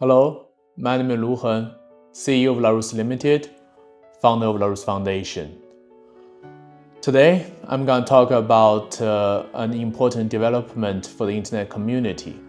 Hello, my name is Lu Heng, CEO of LARUS Limited, founder of LARUS Foundation. Today, I'm going to talk about an important development for the internet community.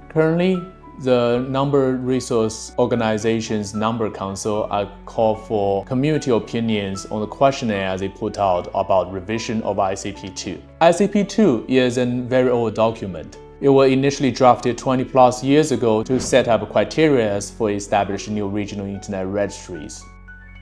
Currently, the Number Resource Organization's Number Council are called for community opinions on the questionnaire they put out about revision of ICP-2. ICP-2 is a very old document. It was initially drafted 20 plus years ago to set up criteria for establishing new regional internet registries.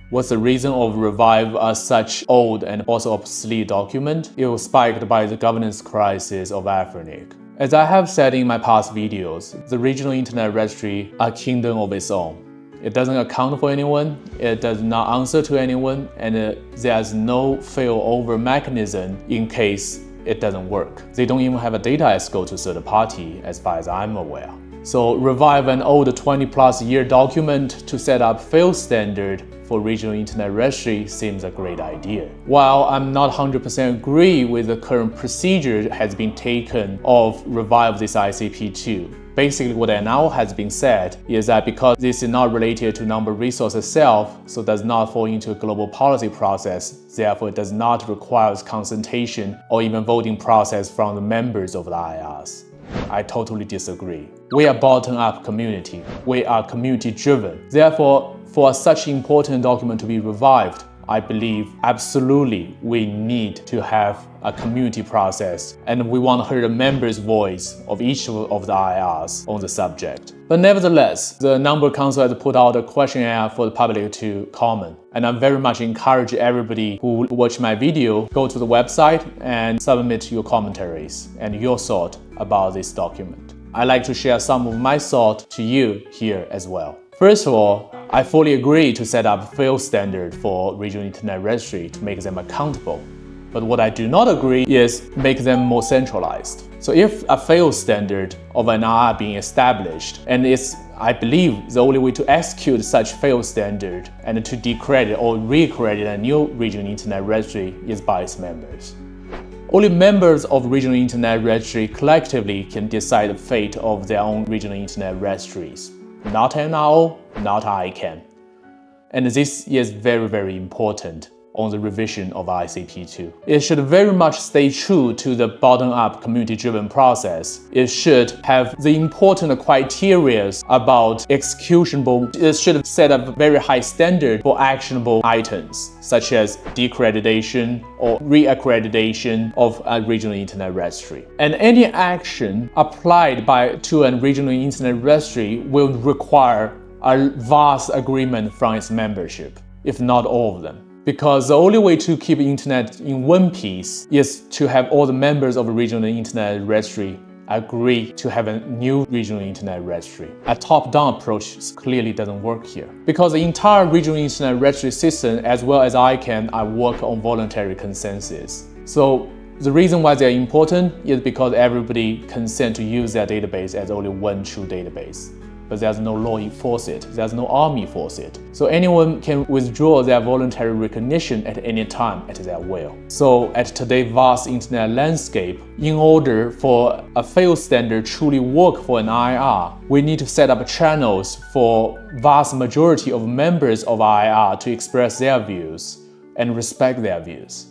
What's the reason of revive such old and also obsolete document? It was spiked by the governance crisis of AFRINIC. As I have said in my past videos, the Regional Internet Registry are a kingdom of its own. It doesn't account for anyone, it does not answer to anyone, and there's no failover mechanism in case it doesn't work. They don't even have a data escrow to third party as far as I'm aware. So revive an old 20 plus year document to set up field standard for regional internet registry seems a great idea. While I'm not 100% agree with the current procedure has been taken of revive this ICP-2, basically what now has been said is that because this is not related to number resource itself, so does not fall into a global policy process, therefore it does not require consultation or even voting process from the members of the IRs. I totally disagree. We are bottom-up community. We are community-driven. Therefore, for such important document to be revived, I believe absolutely we need to have a community process, and we want to hear the members' voice of each of the IRs on the subject. But nevertheless, the Number Council has put out a questionnaire for the public to comment, and I very much encourage everybody who watch my video, go to the website and submit your commentaries and your thought about this document. I'd like to share some of my thought to you here as well. First of all, I fully agree to set up field standard for regional internet registry to make them accountable. But what I do not agree is make them more centralized. So if a field standard of an IR being established, and it's, I believe, the only way to execute such field standard and to decredit or recredit a new regional internet registry is by its members. Only members of regional internet registry collectively can decide the fate of their own regional internet registries. Not NRO, not ICANN. And this is very, very important on the revision of ICP-2. It should very much stay true to the bottom-up community-driven process. It should have the important criteria about executable. It should set up very high standard for actionable items, such as decreditation or reaccreditation of a regional internet registry. And any action applied to a regional internet registry will require a vast agreement from its membership, if not all of them. Because the only way to keep internet in one piece is to have all the members of a regional internet registry agree to have a new regional internet registry. A top-down approach clearly doesn't work here. Because the entire regional internet registry system, as well as ICANN, I work on voluntary consensus. So the reason why they're important is because everybody consent to use their database as only one true database. But there's no law enforce it, there's no army force it. So anyone can withdraw their voluntary recognition at any time at their will. So at today's vast internet landscape, in order for a field standard truly work for an IR, we need to set up channels for vast majority of members of IR to express their views and respect their views.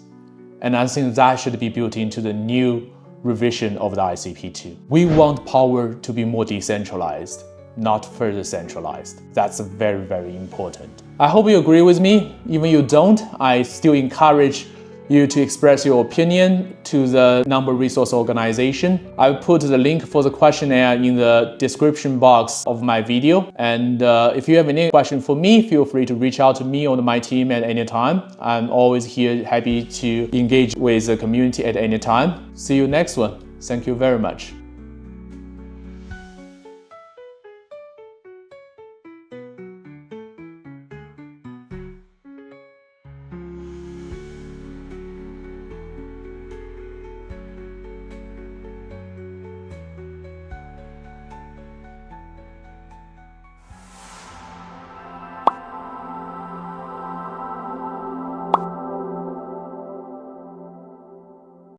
And I think that should be built into the new revision of the ICP-2. We want power to be more decentralized, not further centralized. That's very, very important. I hope you agree with me. Even you don't, I still encourage you to express your opinion to the Number Resource Organization. I'll put the link for the questionnaire in the description box of my video. And if you have any question for me, feel free to reach out to me or my team at any time. I'm always here, happy to engage with the community at any time. See you next one. Thank you very much.